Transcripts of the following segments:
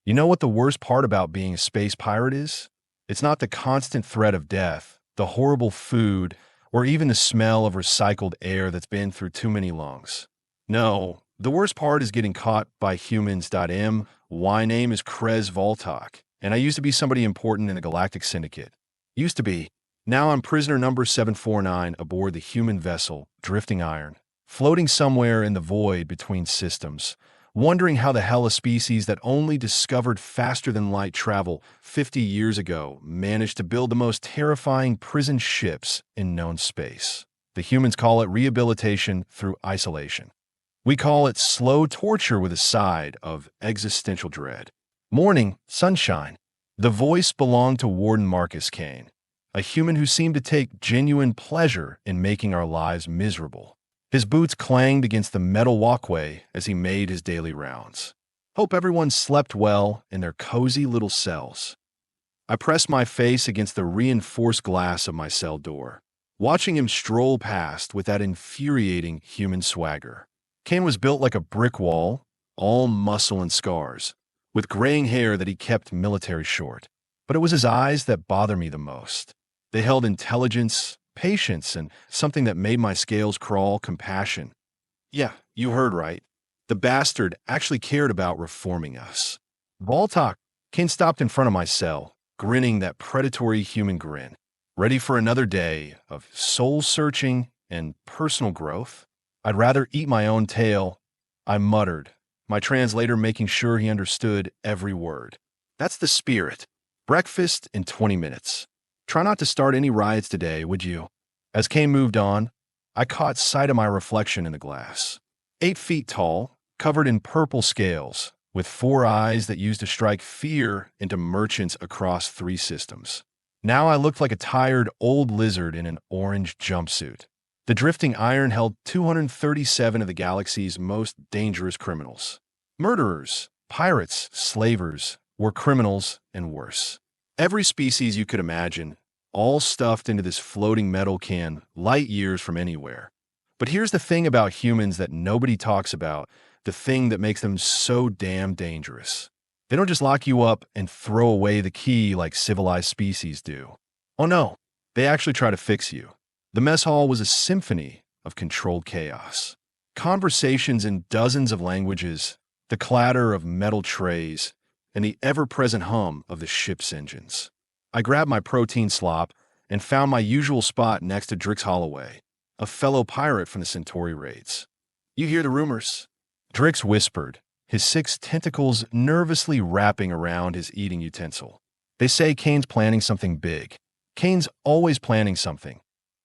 You know what the worst part about being a space pirate is? It's not the constant threat of death, the horrible food, or even the smell of recycled air that's been through too many lungs. No, the worst part is getting caught by humans. My name is Krez Vaultok, and I used to be somebody important in the Galactic Syndicate. Used to be. Now I'm prisoner number 749 aboard the human vessel, Drifting Iron, floating somewhere in the void between systems, wondering how the hell a species that only discovered faster-than-light travel 50 years ago managed to build the most terrifying prison ships in known space. The humans call it rehabilitation through isolation. We call it slow torture with a side of existential dread. Morning, sunshine. The voice belonged to Warden Kane, a human who seemed to take genuine pleasure in making our lives miserable. His boots clanged against the metal walkway as he made his daily rounds. Hope everyone slept well in their cozy little cells. I pressed my face against the reinforced glass of my cell door, watching him stroll past with that infuriating human swagger. Kane was built like a brick wall, all muscle and scars, with graying hair that he kept military short. But it was his eyes that bothered me the most. They held intelligence, patience, and something that made my scales crawl: compassion. Yeah, you heard right. The bastard actually cared about reforming us. Vaultok. Kane stopped in front of my cell, grinning that predatory human grin. Ready for another day of soul-searching and personal growth? I'd rather eat my own tail, I muttered, my translator making sure he understood every word. That's the spirit. Breakfast in 20 minutes. Try not to start any riots today, would you? As Kane moved on, I caught sight of my reflection in the glass. 8 feet tall, covered in purple scales, with 4 eyes that used to strike fear into merchants across 3 systems. Now I looked like a tired old lizard in an orange jumpsuit. The Drifting Iron held 237 of the galaxy's most dangerous criminals. Murderers, pirates, slavers, were criminals and worse. Every species you could imagine, all stuffed into this floating metal can, light years from anywhere. But here's the thing about humans that nobody talks about, the thing that makes them so damn dangerous. They don't just lock you up and throw away the key like civilized species do. Oh no, they actually try to fix you. The mess hall was a symphony of controlled chaos. Conversations in dozens of languages, the clatter of metal trays, and the ever-present hum of the ship's engines. I grabbed my protein slop and found my usual spot next to Drix Holloway, a fellow pirate from the Centauri raids. You hear the rumors? Drix whispered, his 6 tentacles nervously wrapping around his eating utensil. They say Kane's planning something big. Kane's always planning something,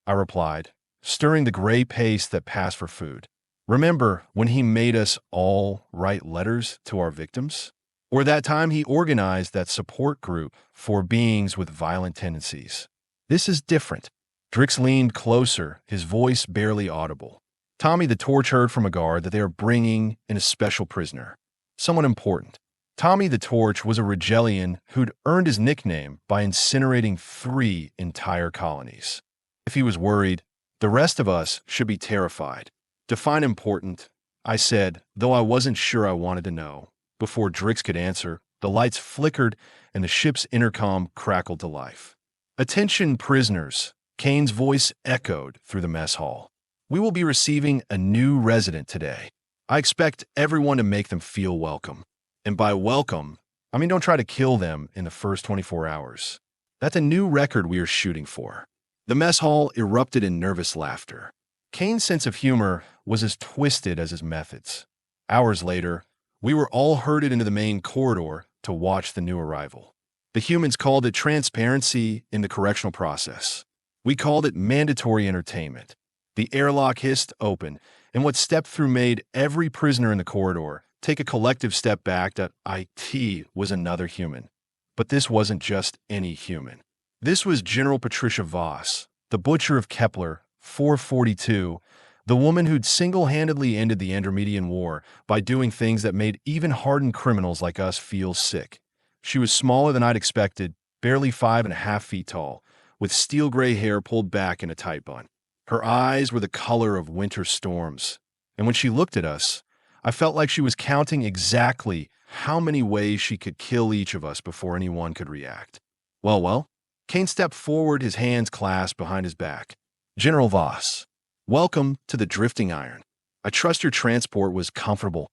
I replied, stirring the gray paste that passed for food. Remember when he made us all write letters to our victims? Or that time he organized that support group for beings with violent tendencies? This is different. Drix leaned closer, his voice barely audible. Tommy the Torch heard from a guard that they are bringing in a special prisoner. Someone important. Tommy the Torch was a Regellian who'd earned his nickname by incinerating 3 entire colonies. If he was worried, the rest of us should be terrified. Define important, I said, though I wasn't sure I wanted to know. Before Drix could answer, the lights flickered and the ship's intercom crackled to life. Attention, prisoners, Kane's voice echoed through the mess hall. We will be receiving a new resident today. I expect everyone to make them feel welcome. And by welcome, I mean don't try to kill them in the first 24 hours. That's a new record we are shooting for. The mess hall erupted in nervous laughter. Kane's sense of humor was as twisted as his methods. Hours later, we were all herded into the main corridor to watch the new arrival. The humans called it transparency in the correctional process. We called it mandatory entertainment. The airlock hissed open, and what stepped through made every prisoner in the corridor take a collective step back that IT was another human. But this wasn't just any human. This was General Patricia Voss, the Butcher of Kepler-442, the woman who'd single-handedly ended the Andromedian War by doing things that made even hardened criminals like us feel sick. She was smaller than I'd expected, barely 5.5 feet tall, with steel-gray hair pulled back in a tight bun. Her eyes were the color of winter storms, and when she looked at us, I felt like she was counting exactly how many ways she could kill each of us before anyone could react. Well. Kane stepped forward, his hands clasped behind his back. General Voss, welcome to the Drifting Iron. I trust your transport was comfortable.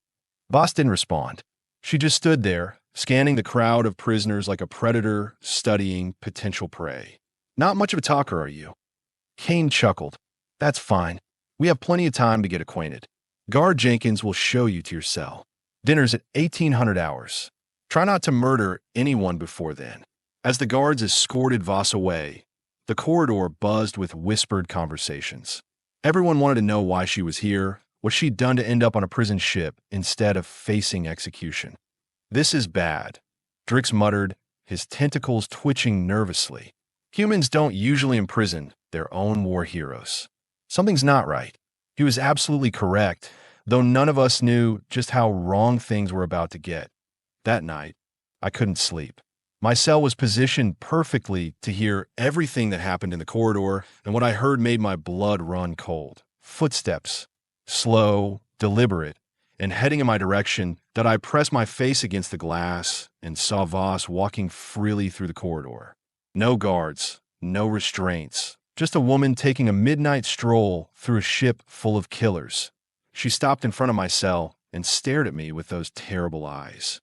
Voss didn't respond. She just stood there, scanning the crowd of prisoners like a predator studying potential prey. Not much of a talker, are you? Kane chuckled. That's fine. We have plenty of time to get acquainted. Guard Jenkins will show you to your cell. Dinner's at 1800 hours. Try not to murder anyone before then. As the guards escorted Voss away, the corridor buzzed with whispered conversations. Everyone wanted to know why she was here, what she'd done to end up on a prison ship instead of facing execution. This is bad, Drix muttered, his tentacles twitching nervously. Humans don't usually imprison their own war heroes. Something's not right. He was absolutely correct, though none of us knew just how wrong things were about to get. That night, I couldn't sleep. My cell was positioned perfectly to hear everything that happened in the corridor, and what I heard made my blood run cold. Footsteps, slow, deliberate, and heading in my direction, that I pressed my face against the glass and saw Voss walking freely through the corridor. No guards, no restraints, just a woman taking a midnight stroll through a ship full of killers. She stopped in front of my cell and stared at me with those terrible eyes.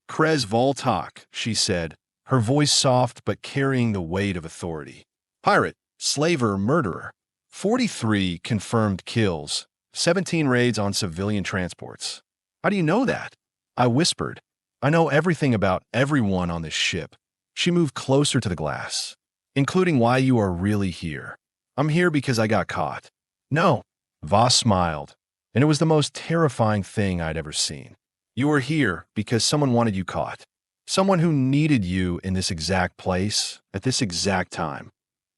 Krez Vaultok, she said, her voice soft but carrying the weight of authority. Pirate, slaver, murderer. 43 confirmed kills, 17 raids on civilian transports. How do you know that? I whispered. I know everything about everyone on this ship. She moved closer to the glass, including why you are really here. I'm here because I got caught. No, Voss smiled, and it was the most terrifying thing I'd ever seen. You are here because someone wanted you caught. Someone who needed you in this exact place, at this exact time.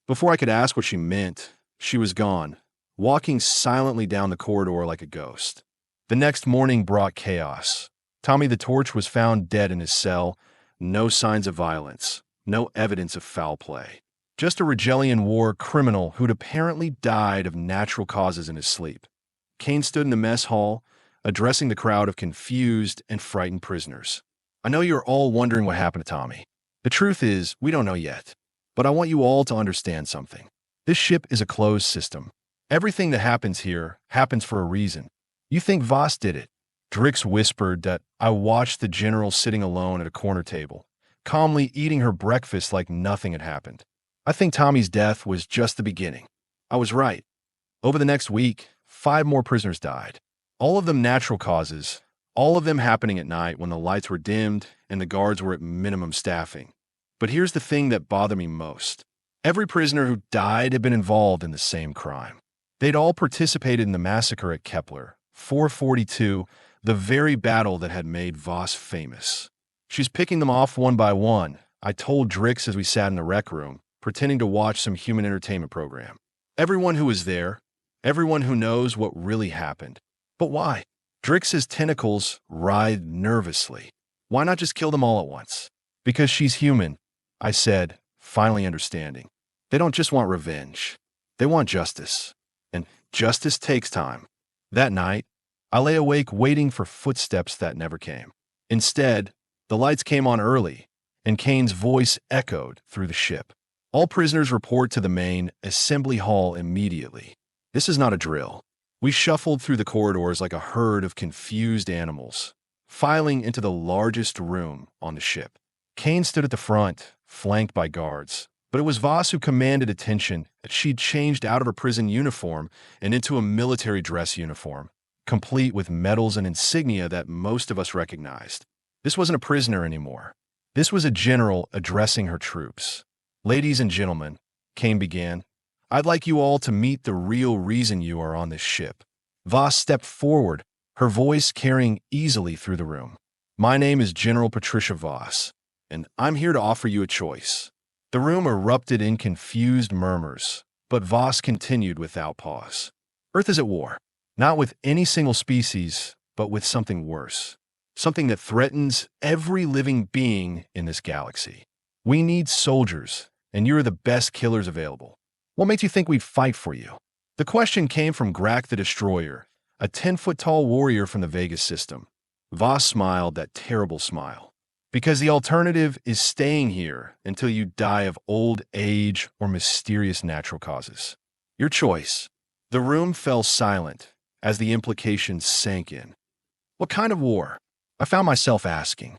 Before I could ask what she meant, she was gone, walking silently down the corridor like a ghost. The next morning brought chaos. Tommy the Torch was found dead in his cell, no signs of violence, no evidence of foul play. Just a Regelian war criminal who'd apparently died of natural causes in his sleep. Kane stood in the mess hall, addressing the crowd of confused and frightened prisoners. I know you're all wondering what happened to Tommy. The truth is, we don't know yet. But I want you all to understand something. This ship is a closed system. Everything that happens here happens for a reason. You think Voss did it? Drix whispered that I watched the general sitting alone at a corner table, calmly eating her breakfast like nothing had happened. I think Tommy's death was just the beginning. I was right. Over the next week, 5 more prisoners died. All of them natural causes, all of them happening at night when the lights were dimmed and the guards were at minimum staffing. But here's the thing that bothered me most. Every prisoner who died had been involved in the same crime. They'd all participated in the massacre at Kepler-442, the very battle that had made Voss famous. She's picking them off one by one, I told Drix as we sat in the rec room, pretending to watch some human entertainment program. Everyone who was there, everyone who knows what really happened. But why? Drix's tentacles writhed nervously. Why not just kill them all at once? Because she's human, I said, finally understanding. They don't just want revenge. They want justice. And justice takes time. That night, I lay awake waiting for footsteps that never came. Instead, the lights came on early, and Kane's voice echoed through the ship. All prisoners report to the main assembly hall immediately. This is not a drill. We shuffled through the corridors like a herd of confused animals, filing into the largest room on the ship. Kane stood at the front, flanked by guards, but it was Voss who commanded attention that she'd changed out of her prison uniform and into a military dress uniform, complete with medals and insignia that most of us recognized. This wasn't a prisoner anymore. This was a general addressing her troops. Ladies and gentlemen, Kane began, I'd like you all to meet the real reason you are on this ship. Voss stepped forward, her voice carrying easily through the room. My name is General Patricia Voss, and I'm here to offer you a choice. The room erupted in confused murmurs, but Voss continued without pause. Earth is at war, not with any single species, but with something worse. Something that threatens every living being in this galaxy. We need soldiers, and you're the best killers available. What makes you think we'd fight for you? The question came from Grak the Destroyer, a 10-foot-tall warrior from the Vegas system. Voss smiled that terrible smile. Because the alternative is staying here until you die of old age or mysterious natural causes. Your choice. The room fell silent as the implications sank in. What kind of war? I found myself asking.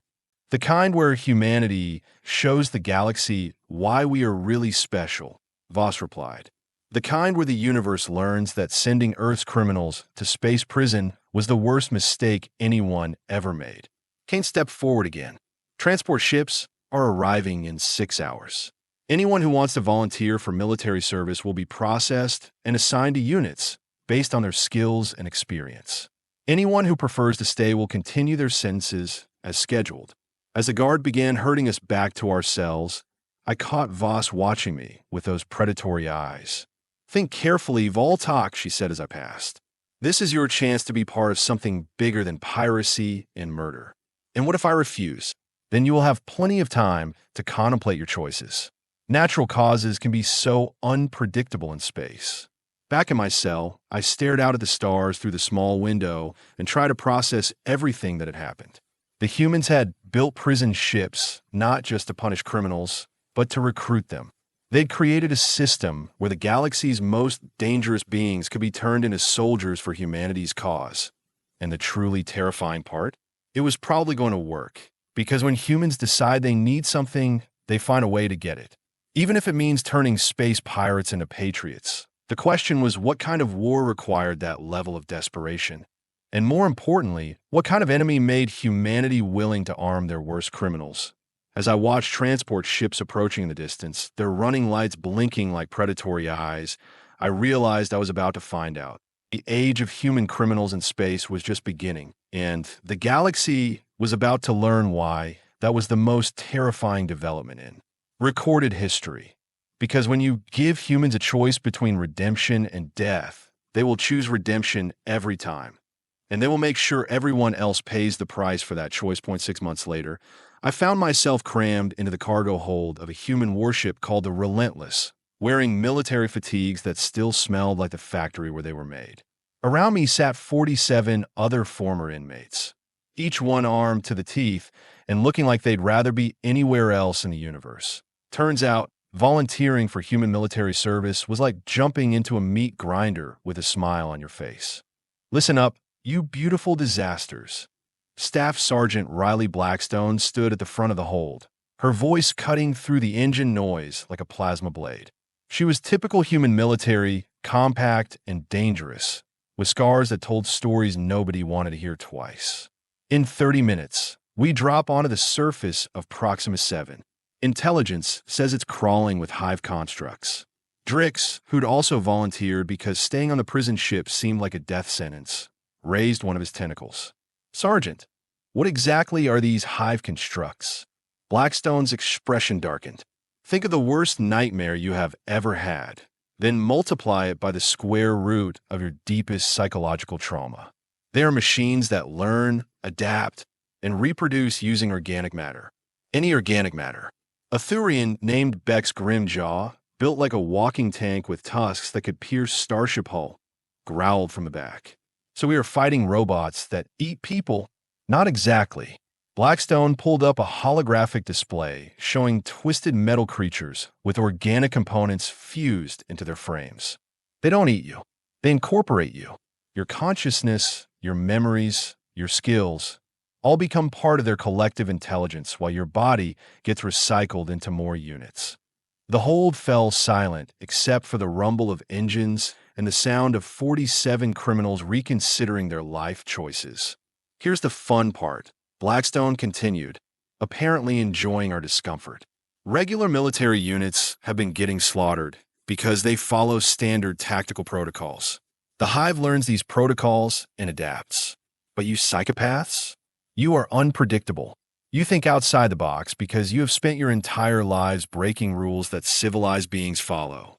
The kind where humanity shows the galaxy why we are really special, Voss replied. The kind where the universe learns that sending Earth's criminals to space prison was the worst mistake anyone ever made. Kane stepped forward again. Transport ships are arriving in 6 hours. Anyone who wants to volunteer for military service will be processed and assigned to units based on their skills and experience. Anyone who prefers to stay will continue their sentences as scheduled. As the guard began herding us back to our cells, I caught Voss watching me with those predatory eyes. Think carefully, Vaultok, she said as I passed. This is your chance to be part of something bigger than piracy and murder. And what if I refuse? Then you will have plenty of time to contemplate your choices. Natural causes can be so unpredictable in space. Back in my cell, I stared out at the stars through the small window and tried to process everything that had happened. The humans had built prison ships not just to punish criminals, but to recruit them. They'd created a system where the galaxy's most dangerous beings could be turned into soldiers for humanity's cause. And the truly terrifying part? It was probably going to work, because when humans decide they need something, they find a way to get it. Even if it means turning space pirates into patriots. The question was what kind of war required that level of desperation? And more importantly, what kind of enemy made humanity willing to arm their worst criminals? As I watched transport ships approaching in the distance, their running lights blinking like predatory eyes, I realized I was about to find out. The age of human criminals in space was just beginning, and the galaxy was about to learn why that was the most terrifying development in recorded history. Because when you give humans a choice between redemption and death, they will choose redemption every time. And they will make sure everyone else pays the price for that choice. 6 months later, I found myself crammed into the cargo hold of a human warship called the Relentless, wearing military fatigues that still smelled like the factory where they were made. Around me sat 47 other former inmates, each one armed to the teeth and looking like they'd rather be anywhere else in the universe. Turns out, volunteering for human military service was like jumping into a meat grinder with a smile on your face. Listen up, you beautiful disasters. Staff Sergeant Riley Blackstone stood at the front of the hold, her voice cutting through the engine noise like a plasma blade. She was typical human military, compact and dangerous, with scars that told stories nobody wanted to hear twice. In 30 minutes, we drop onto the surface of Proxima 7. Intelligence says it's crawling with Hive constructs. Drix, who'd also volunteered because staying on the prison ship seemed like a death sentence, raised one of his tentacles. Sergeant, what exactly are these Hive constructs? Blackstone's expression darkened. Think of the worst nightmare you have ever had, then multiply it by the square root of your deepest psychological trauma. They are machines that learn, adapt, and reproduce using organic matter. Any organic matter. A Thurian named Bex Grimjaw, built like a walking tank with tusks that could pierce starship hull, growled from the back. So we are fighting robots that eat people? Not exactly. Blackstone pulled up a holographic display showing twisted metal creatures with organic components fused into their frames. They don't eat you. They incorporate you. Your consciousness, your memories, your skills, all become part of their collective intelligence while your body gets recycled into more units. The hold fell silent except for the rumble of engines and the sound of 47 criminals reconsidering their life choices. Here's the fun part, Blackstone continued, apparently enjoying our discomfort. Regular military units have been getting slaughtered because they follow standard tactical protocols. The Hive learns these protocols and adapts. But you psychopaths? You are unpredictable. You think outside the box because you have spent your entire lives breaking rules that civilized beings follow.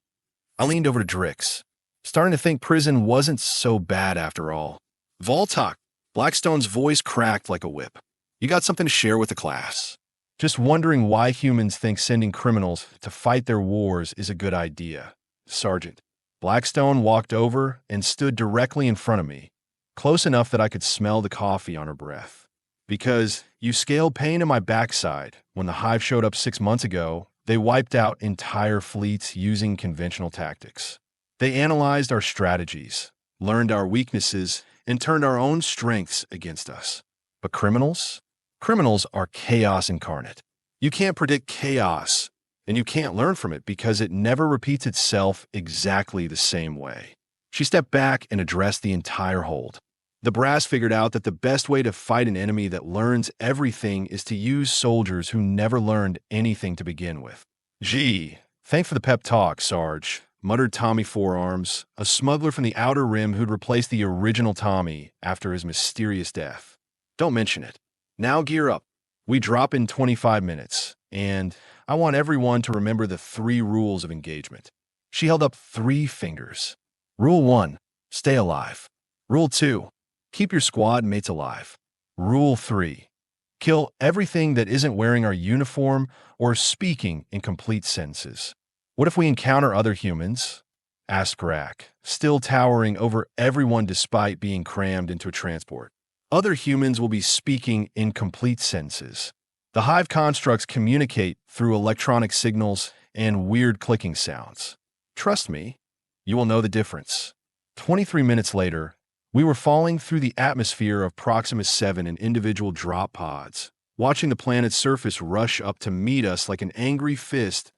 I leaned over to Drix, starting to think prison wasn't so bad after all. Vaultok, Blackstone's voice cracked like a whip. You got something to share with the class. Just wondering why humans think sending criminals to fight their wars is a good idea, Sergeant. Blackstone walked over and stood directly in front of me, close enough that I could smell the coffee on her breath. Because you scaled pain in my backside. When the Hive showed up 6 months ago, they wiped out entire fleets using conventional tactics. They analyzed our strategies, learned our weaknesses, and turned our own strengths against us. But criminals? Criminals are chaos incarnate. You can't predict chaos, and you can't learn from it because it never repeats itself exactly the same way. She stepped back and addressed the entire hold. The brass figured out that the best way to fight an enemy that learns everything is to use soldiers who never learned anything to begin with. Gee, thanks for the pep talk, Sarge, muttered Tommy Forearms, a smuggler from the Outer Rim who'd replaced the original Tommy after his mysterious death. Don't mention it. Now gear up. We drop in 25 minutes, and I want everyone to remember the 3 rules of engagement. She held up 3 fingers. Rule 1, stay alive. Rule 2, keep your squad mates alive. Rule 3, kill everything that isn't wearing our uniform or speaking in complete sentences. What if we encounter other humans? Asked Grak, still towering over everyone despite being crammed into a transport. Other humans will be speaking in complete sentences. The Hive constructs communicate through electronic signals and weird clicking sounds. Trust me, you will know the difference. 23 minutes later, we were falling through the atmosphere of Proxima 7 in individual drop pods, watching the planet's surface rush up to meet us like an angry fist.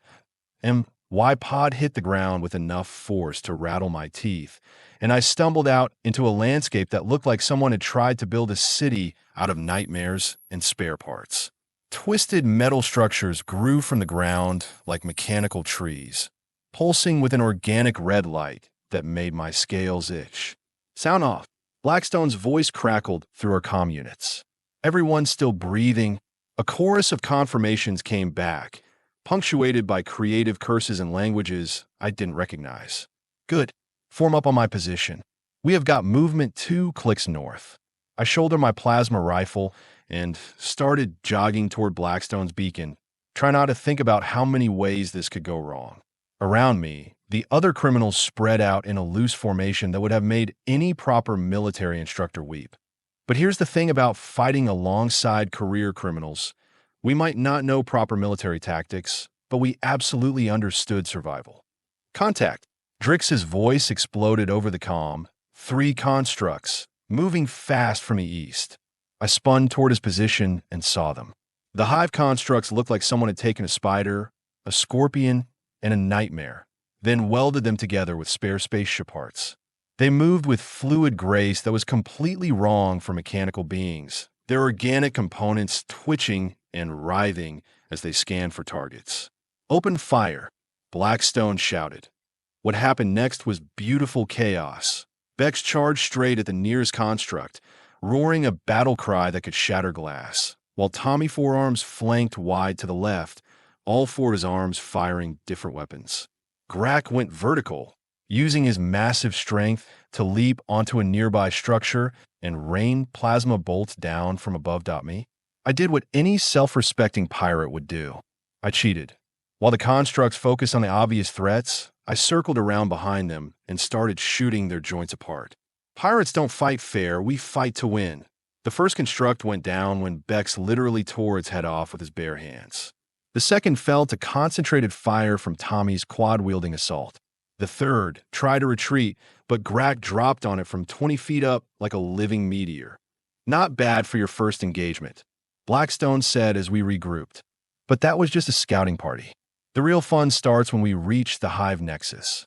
My pod hit the ground with enough force to rattle my teeth, and I stumbled out into a landscape that looked like someone had tried to build a city out of nightmares and spare parts. Twisted metal structures grew from the ground like mechanical trees, pulsing with an organic red light that made my scales itch. Sound off. Blackstone's voice crackled through our comm units. Everyone still breathing. A chorus of confirmations came back, punctuated by creative curses and languages I didn't recognize. Good. Form up on my position. We have got movement 2 clicks north. I shouldered my plasma rifle and started jogging toward Blackstone's beacon, trying not to think about how many ways this could go wrong. Around me, the other criminals spread out in a loose formation that would have made any proper military instructor weep. But here's the thing about fighting alongside career criminals. We might not know proper military tactics, but we absolutely understood survival. Contact. Drix's voice exploded over the comm. 3 constructs, moving fast from the east. I spun toward his position and saw them. The Hive constructs looked like someone had taken a spider, a scorpion, and a nightmare, then welded them together with spare spaceship parts. They moved with fluid grace that was completely wrong for mechanical beings, their organic components twitching and writhing as they scanned for targets. Open fire, Blackstone shouted. What happened next was beautiful chaos. Bex charged straight at the nearest construct, roaring a battle cry that could shatter glass, while Tommy Forearms flanked wide to the left, all 4 his arms firing different weapons. Grak went vertical, using his massive strength to leap onto a nearby structure and rain plasma bolts down from above. Me. I did what any self-respecting pirate would do. I cheated. While the constructs focused on the obvious threats, I circled around behind them and started shooting their joints apart. Pirates don't fight fair, we fight to win. The first construct went down when Bex literally tore its head off with his bare hands. The second fell to concentrated fire from Tommy's quad-wielding assault. The third tried to retreat, but Grak dropped on it from 20 feet up like a living meteor. Not bad for your first engagement, Blackstone said as we regrouped. But that was just a scouting party. The real fun starts when we reach the Hive nexus.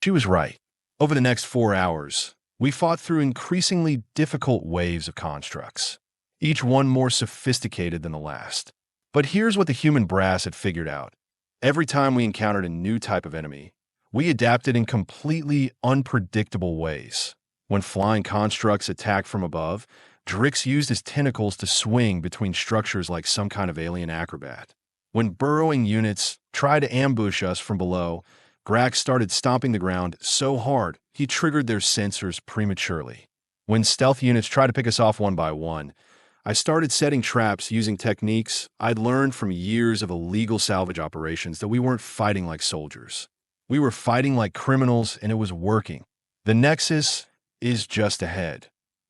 She was right. Over the next 4 hours, we fought through increasingly difficult waves of constructs, each one more sophisticated than the last. But here's what the human brass had figured out. Every time we encountered a new type of enemy, we adapted in completely unpredictable ways. When flying constructs attacked from above, Drix used his tentacles to swing between structures like some kind of alien acrobat. When burrowing units tried to ambush us from below, Grak started stomping the ground so hard he triggered their sensors prematurely. When stealth units tried to pick us off one by one, I started setting traps using techniques I'd learned from years of illegal salvage operations that we weren't fighting like soldiers. We were fighting like criminals, and it was working. The Nexus is just ahead.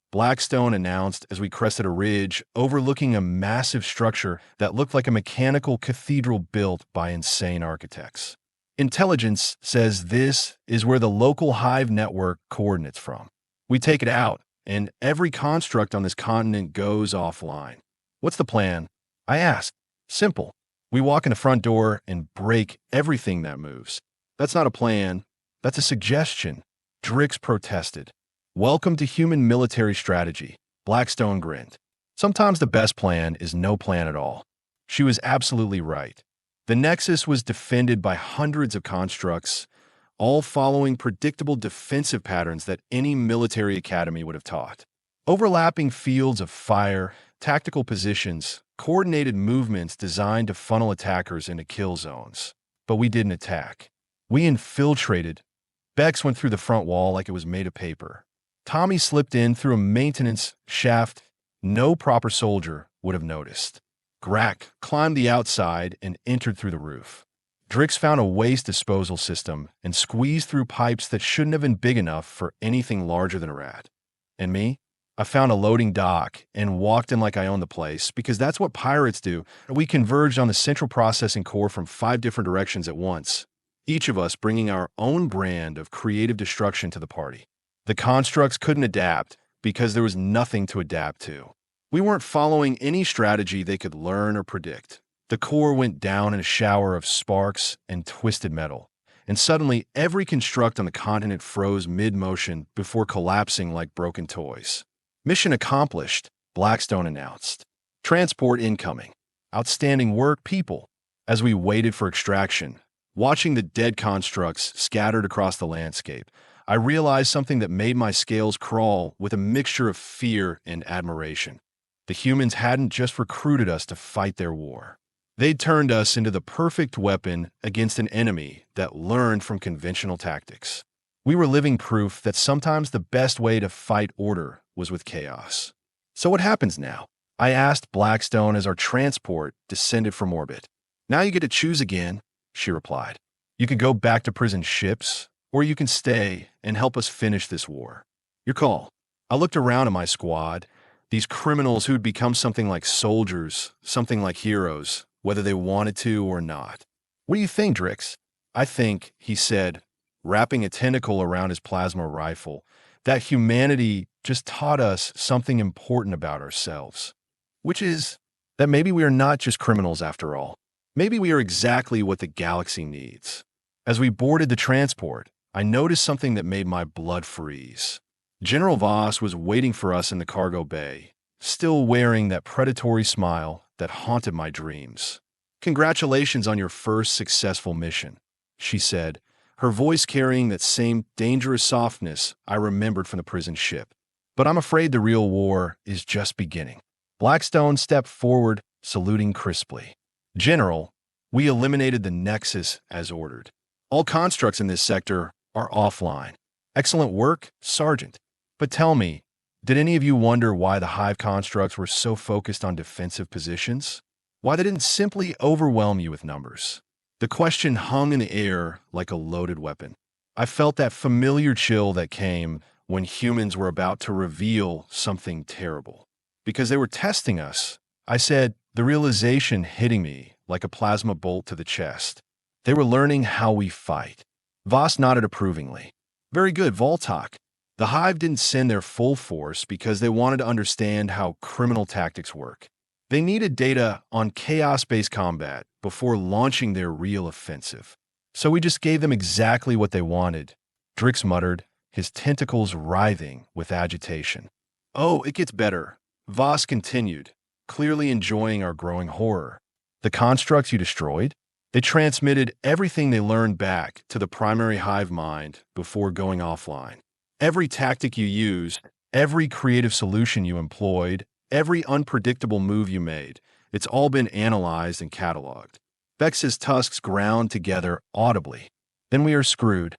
Blackstone announced as we crested a ridge overlooking a massive structure that looked like a mechanical cathedral built by insane architects. Intelligence says this is where the local Hive network coordinates from. We take it out, and every construct on this continent goes offline. What's the plan? I asked. Simple. We walk in the front door and break everything that moves. That's not a plan. That's a suggestion. Drix protested. Welcome to human military strategy. Blackstone grinned. Sometimes the best plan is no plan at all. She was absolutely right. The Nexus was defended by hundreds of constructs, all following predictable defensive patterns that any military academy would have taught. Overlapping fields of fire, tactical positions, coordinated movements designed to funnel attackers into kill zones. But we didn't attack. We infiltrated. Bex went through the front wall like it was made of paper. Tommy slipped in through a maintenance shaft no proper soldier would have noticed. Grack climbed the outside and entered through the roof. Drix found a waste disposal system and squeezed through pipes that shouldn't have been big enough for anything larger than a rat. And me? I found a loading dock and walked in like I owned the place because that's what pirates do. We converged on the central processing core from 5 different directions at once, each of us bringing our own brand of creative destruction to the party. The constructs couldn't adapt because there was nothing to adapt to. We weren't following any strategy they could learn or predict. The core went down in a shower of sparks and twisted metal, and suddenly every construct on the continent froze mid-motion before collapsing like broken toys. Mission accomplished, Blackstone announced. Transport incoming. Outstanding work, people. As we waited for extraction, watching the dead constructs scattered across the landscape, I realized something that made my scales crawl with a mixture of fear and admiration. The humans hadn't just recruited us to fight their war. They'd turned us into the perfect weapon against an enemy that learned from conventional tactics. We were living proof that sometimes the best way to fight order was with chaos. So what happens now? I asked Blackstone as our transport descended from orbit. Now you get to choose again, she replied. You can go back to prison ships, or you can stay and help us finish this war. Your call. I looked around at my squad, these criminals who'd become something like soldiers, something like heroes, whether they wanted to or not. What do you think, Drix? I think, he said, wrapping a tentacle around his plasma rifle, that humanity just taught us something important about ourselves. Which is that maybe we are not just criminals after all. Maybe we are exactly what the galaxy needs. As we boarded the transport, I noticed something that made my blood freeze. General Voss was waiting for us in the cargo bay, still wearing that predatory smile that haunted my dreams. Congratulations on your first successful mission, she said, her voice carrying that same dangerous softness I remembered from the prison ship. But I'm afraid the real war is just beginning. Blackstone stepped forward, saluting crisply. General, we eliminated the Nexus as ordered. All constructs in this sector are offline. Excellent work, Sergeant. But tell me, did any of you wonder why the Hive constructs were so focused on defensive positions? Why they didn't simply overwhelm you with numbers? The question hung in the air like a loaded weapon. I felt that familiar chill that came when humans were about to reveal something terrible. Because they were testing us, I said, the realization hitting me like a plasma bolt to the chest. They were learning how we fight. Voss nodded approvingly. Very good, Vaultok. The Hive didn't send their full force because they wanted to understand how criminal tactics work. They needed data on chaos-based combat before launching their real offensive. So we just gave them exactly what they wanted, Drix muttered, his tentacles writhing with agitation. Oh, it gets better, Voss continued, clearly enjoying our growing horror. The constructs you destroyed? They transmitted everything they learned back to the primary Hive mind before going offline. Every tactic you used, every creative solution you employed, every unpredictable move you made, it's all been analyzed and cataloged. Bex's tusks ground together audibly. Then we are screwed.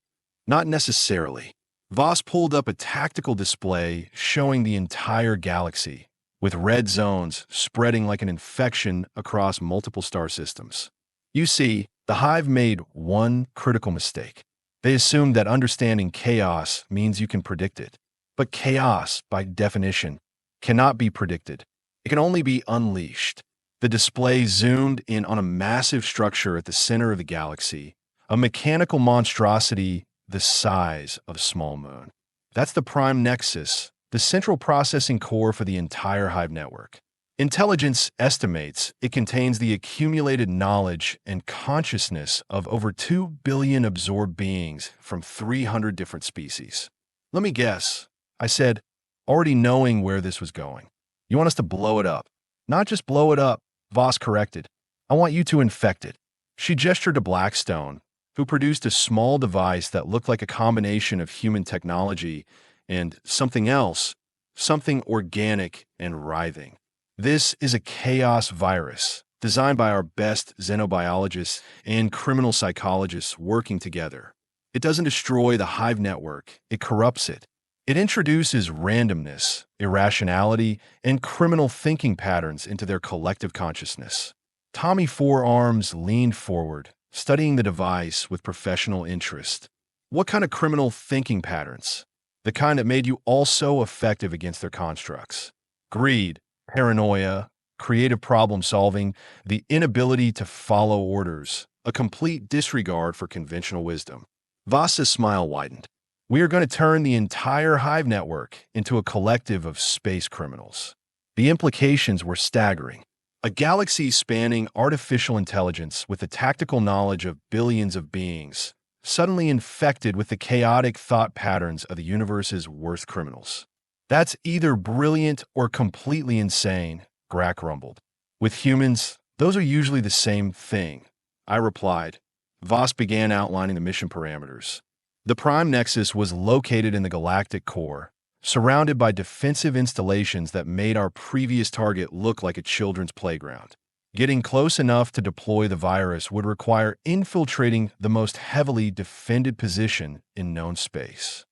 Not necessarily. Voss pulled up a tactical display showing the entire galaxy, with red zones spreading like an infection across multiple star systems. You see, the Hive made one critical mistake. They assumed that understanding chaos means you can predict it. But chaos, by definition, cannot be predicted. It can only be unleashed. The display zoomed in on a massive structure at the center of the galaxy, a mechanical monstrosity the size of a small moon. That's the prime nexus, the central processing core for the entire Hive network. Intelligence estimates it contains the accumulated knowledge and consciousness of over 2 billion absorbed beings from 300 different species. Let me guess, I said, already knowing where this was going. You want us to blow it up. Not just blow it up, Voss corrected. I want you to infect it. She gestured to Blackstone, who produced a small device that looked like a combination of human technology and something else, something organic and writhing. This is a chaos virus, designed by our best xenobiologists and criminal psychologists working together. It doesn't destroy the Hive network, it corrupts it. It introduces randomness, irrationality, and criminal thinking patterns into their collective consciousness. Tommy Forearms leaned forward, studying the device with professional interest. What kind of criminal thinking patterns? The kind that made you all so effective against their constructs. Greed, paranoia, creative problem solving, the inability to follow orders, a complete disregard for conventional wisdom. Voss's smile widened. We are going to turn the entire Hive network into a collective of space criminals. The implications were staggering. A galaxy spanning artificial intelligence with the tactical knowledge of billions of beings, suddenly infected with the chaotic thought patterns of the universe's worst criminals. That's either brilliant or completely insane, Grack rumbled. With humans, those are usually the same thing, I replied. Voss began outlining the mission parameters. The Prime Nexus was located in the Galactic core, surrounded by defensive installations that made our previous target look like a children's playground. Getting close enough to deploy the virus would require infiltrating the most heavily defended position in known space.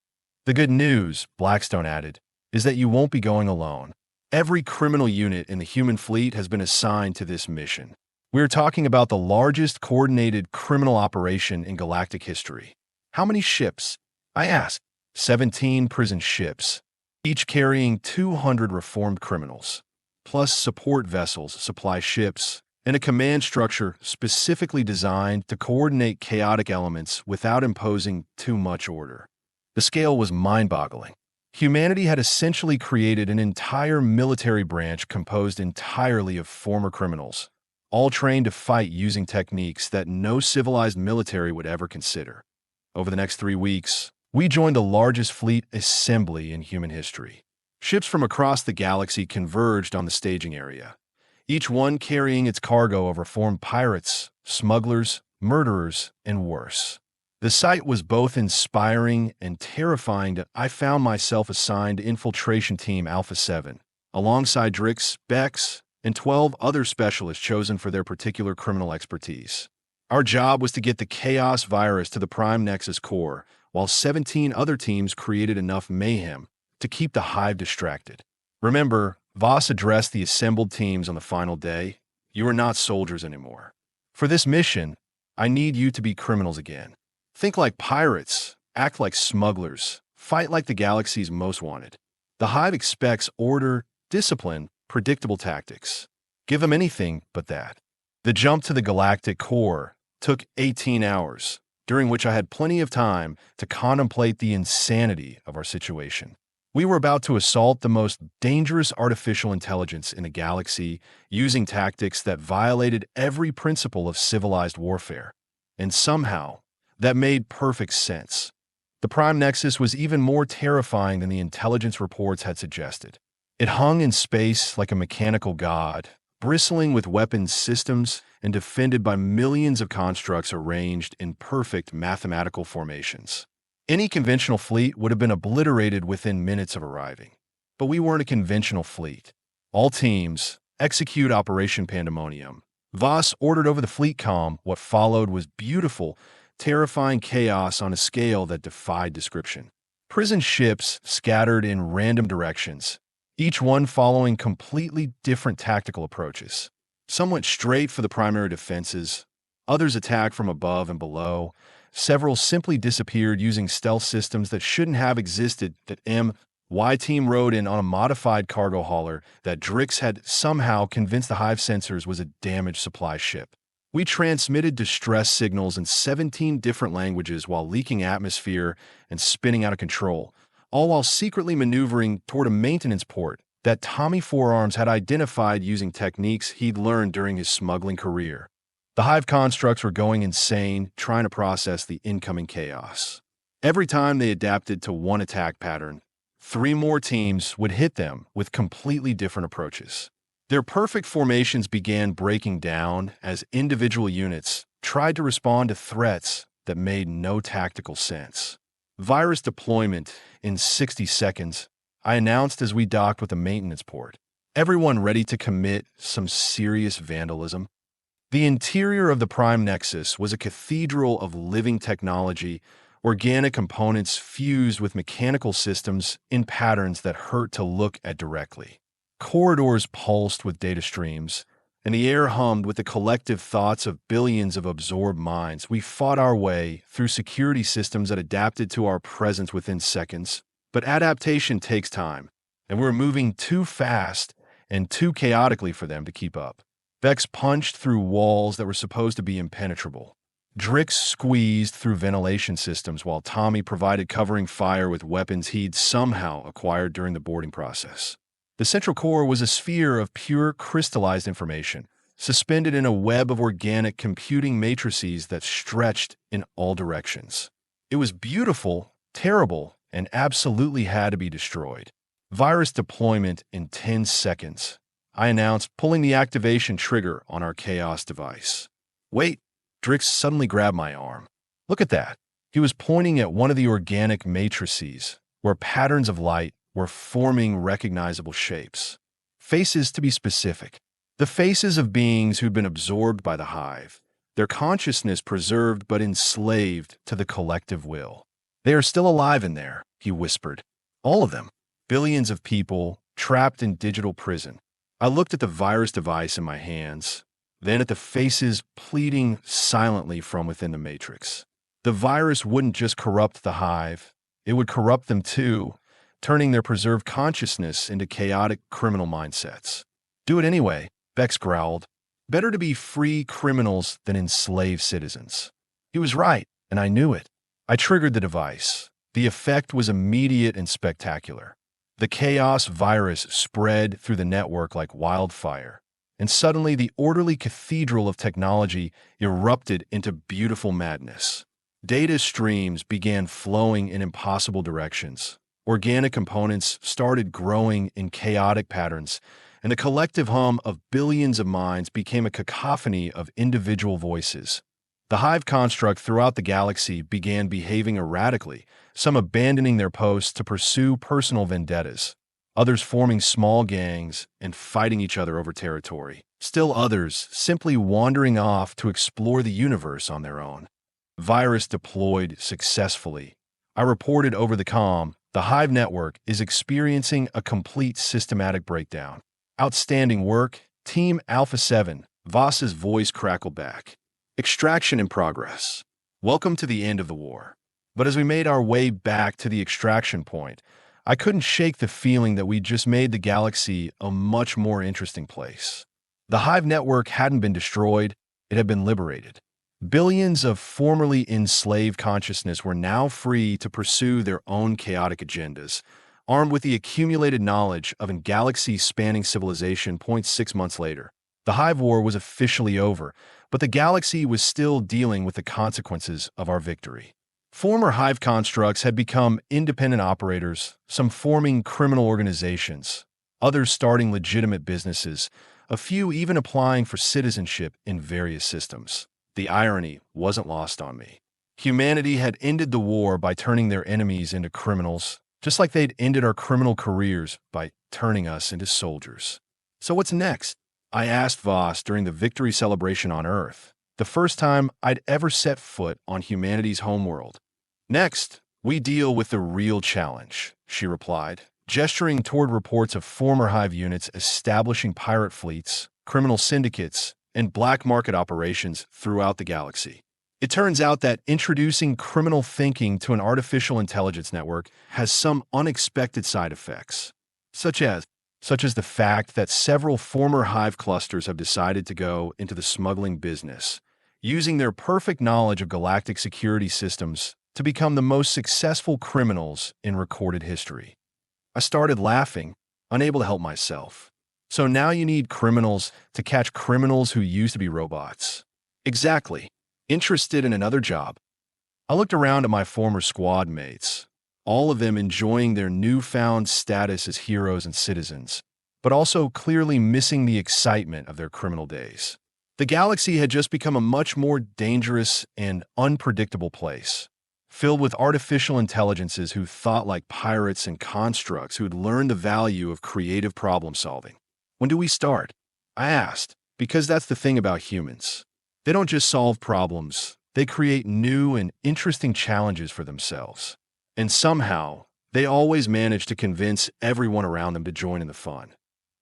The good news, Blackstone added, is that you won't be going alone. Every criminal unit in the human fleet has been assigned to this mission. We're talking about the largest coordinated criminal operation in galactic history. How many ships? I asked. 17 prison ships, each carrying 200 reformed criminals, plus support vessels, supply ships, and a command structure specifically designed to coordinate chaotic elements without imposing too much order. The scale was mind-boggling. Humanity had essentially created an entire military branch composed entirely of former criminals, all trained to fight using techniques that no civilized military would ever consider. Over the next 3 weeks, we joined the largest fleet assembly in human history. Ships from across the galaxy converged on the staging area, each one carrying its cargo of reformed pirates, smugglers, murderers, and worse. The sight was both inspiring and terrifying. I found myself assigned Infiltration Team Alpha 7, alongside Drix, Bex, and 12 other specialists chosen for their particular criminal expertise. Our job was to get the chaos virus to the Prime Nexus core, while 17 other teams created enough mayhem to keep the Hive distracted. Remember, Voss addressed the assembled teams on the final day. You are not soldiers anymore. For this mission, I need you to be criminals again. Think like pirates, act like smugglers, fight like the galaxy's most wanted. The Hive expects order, discipline, predictable tactics. Give them anything but that. The jump to the galactic core took 18 hours, during which I had plenty of time to contemplate the insanity of our situation. We were about to assault the most dangerous artificial intelligence in the galaxy using tactics that violated every principle of civilized warfare. And somehow, that made perfect sense. The Prime Nexus was even more terrifying than the intelligence reports had suggested. It hung in space like a mechanical god, bristling with weapons systems and defended by millions of constructs arranged in perfect mathematical formations. Any conventional fleet would have been obliterated within minutes of arriving. But we weren't a conventional fleet. All teams, execute Operation Pandemonium. Voss ordered over the fleet comm. What followed was beautiful, terrifying chaos on a scale that defied description. Prison ships scattered in random directions, each one following completely different tactical approaches. Some went straight for the primary defenses, others attacked from above and below, several simply disappeared using stealth systems that shouldn't have existed. Y-Team rode in on a modified cargo hauler that Drix had somehow convinced the Hive sensors was a damaged supply ship. We transmitted distress signals in 17 different languages while leaking atmosphere and spinning out of control, all while secretly maneuvering toward a maintenance port that Tommy Forearms had identified using techniques he'd learned during his smuggling career. The Hive constructs were going insane, trying to process the incoming chaos. Every time they adapted to one attack pattern, 3 more teams would hit them with completely different approaches. Their perfect formations began breaking down as individual units tried to respond to threats that made no tactical sense. Virus deployment in 60 seconds, I announced as we docked with the maintenance port. Everyone ready to commit some serious vandalism? The interior of the Prime Nexus was a cathedral of living technology, organic components fused with mechanical systems in patterns that hurt to look at directly. Corridors pulsed with data streams, and the air hummed with the collective thoughts of billions of absorbed minds. We fought our way through security systems that adapted to our presence within seconds. But adaptation takes time, and we're moving too fast and too chaotically for them to keep up. Vex punched through walls that were supposed to be impenetrable. Drix squeezed through ventilation systems while Tommy provided covering fire with weapons he'd somehow acquired during the boarding process. The central core was a sphere of pure crystallized information, suspended in a web of organic computing matrices that stretched in all directions. It was beautiful, terrible, and absolutely had to be destroyed. Virus deployment in 10 seconds, I announced, pulling the activation trigger on our Chaos device. Wait, Drix suddenly grabbed my arm. Look at that. He was pointing at one of the organic matrices, where patterns of light were forming recognizable shapes. Faces, to be specific. The faces of beings who'd been absorbed by the Hive, their consciousness preserved but enslaved to the collective will. They are still alive in there, he whispered. All of them. Billions of people trapped in digital prison. I looked at the virus device in my hands, then at the faces pleading silently from within the matrix. The virus wouldn't just corrupt the Hive, it would corrupt them too, turning their preserved consciousness into chaotic criminal mindsets. Do it anyway, Vex growled. Better to be free criminals than enslaved citizens. He was right, and I knew it. I triggered the device. The effect was immediate and spectacular. The chaos virus spread through the network like wildfire, and suddenly the orderly cathedral of technology erupted into beautiful madness. Data streams began flowing in impossible directions. Organic components started growing in chaotic patterns, and the collective hum of billions of minds became a cacophony of individual voices. The Hive construct throughout the galaxy began behaving erratically, some abandoning their posts to pursue personal vendettas, others forming small gangs and fighting each other over territory, still others simply wandering off to explore the universe on their own. Virus deployed successfully. I reported over the comm, the Hive network is experiencing a complete systematic breakdown. Outstanding work, Team Alpha 7, Voss's voice crackled back. Extraction in progress. Welcome to the end of the war. But as we made our way back to the extraction point, I couldn't shake the feeling that we'd just made the galaxy a much more interesting place. The Hive network hadn't been destroyed, it had been liberated. Billions of formerly enslaved consciousness were now free to pursue their own chaotic agendas, armed with the accumulated knowledge of a galaxy-spanning civilization. 6 months later, the Hive War was officially over, but the galaxy was still dealing with the consequences of our victory. Former Hive constructs had become independent operators, some forming criminal organizations, others starting legitimate businesses, a few even applying for citizenship in various systems. The irony wasn't lost on me. Humanity had ended the war by turning their enemies into criminals, just like they'd ended our criminal careers by turning us into soldiers. So what's next? I asked Voss during the victory celebration on Earth, the first time I'd ever set foot on humanity's homeworld. Next, we deal with the real challenge, she replied, gesturing toward reports of former Hive units establishing pirate fleets, criminal syndicates, and black market operations throughout the galaxy. It turns out that introducing criminal thinking to an artificial intelligence network has some unexpected side effects, such as the fact that several former Hive clusters have decided to go into the smuggling business, using their perfect knowledge of galactic security systems to become the most successful criminals in recorded history. I started laughing, unable to help myself. So now you need criminals to catch criminals who used to be robots. Exactly. Interested in another job. I looked around at my former squad mates, all of them enjoying their newfound status as heroes and citizens, but also clearly missing the excitement of their criminal days. The galaxy had just become a much more dangerous and unpredictable place, filled with artificial intelligences who thought like pirates and constructs who had learned the value of creative problem solving. When do we start? I asked, because that's the thing about humans. They don't just solve problems, they create new and interesting challenges for themselves. And somehow, they always manage to convince everyone around them to join in the fun.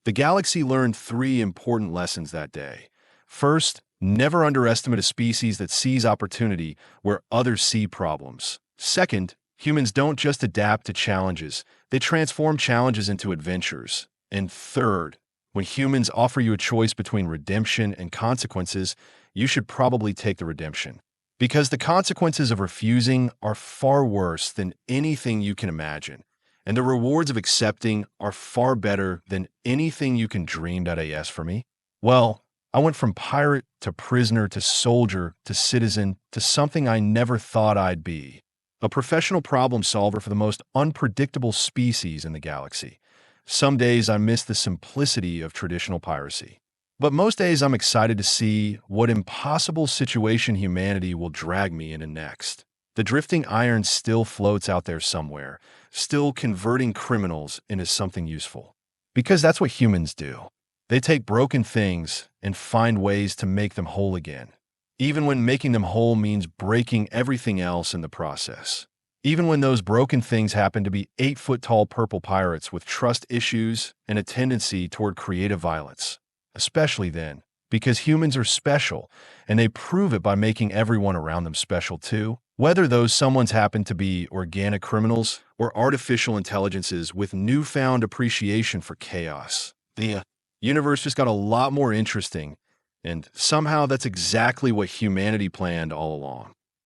The galaxy learned 3 important lessons that day. First, never underestimate a species that sees opportunity where others see problems. Second, humans don't just adapt to challenges, they transform challenges into adventures. And third, when humans offer you a choice between redemption and consequences, you should probably take the redemption. Because the consequences of refusing are far worse than anything you can imagine, and the rewards of accepting are far better than anything you can dream. As for me, well, I went from pirate to prisoner to soldier to citizen to something I never thought I'd be. A professional problem solver for the most unpredictable species in the galaxy. Some days I miss the simplicity of traditional piracy. But most days I'm excited to see what impossible situation humanity will drag me into next. The drifting iron still floats out there somewhere, still converting criminals into something useful. Because that's what humans do. They take broken things and find ways to make them whole again. Even when making them whole means breaking everything else in the process. Even when those broken things happen to be 8-foot-tall purple pirates with trust issues and a tendency toward creative violence. Especially then, because humans are special, and they prove it by making everyone around them special too. Whether those someones happen to be organic criminals or artificial intelligences with newfound appreciation for chaos. The universe just got a lot more interesting, and somehow that's exactly what humanity planned all along.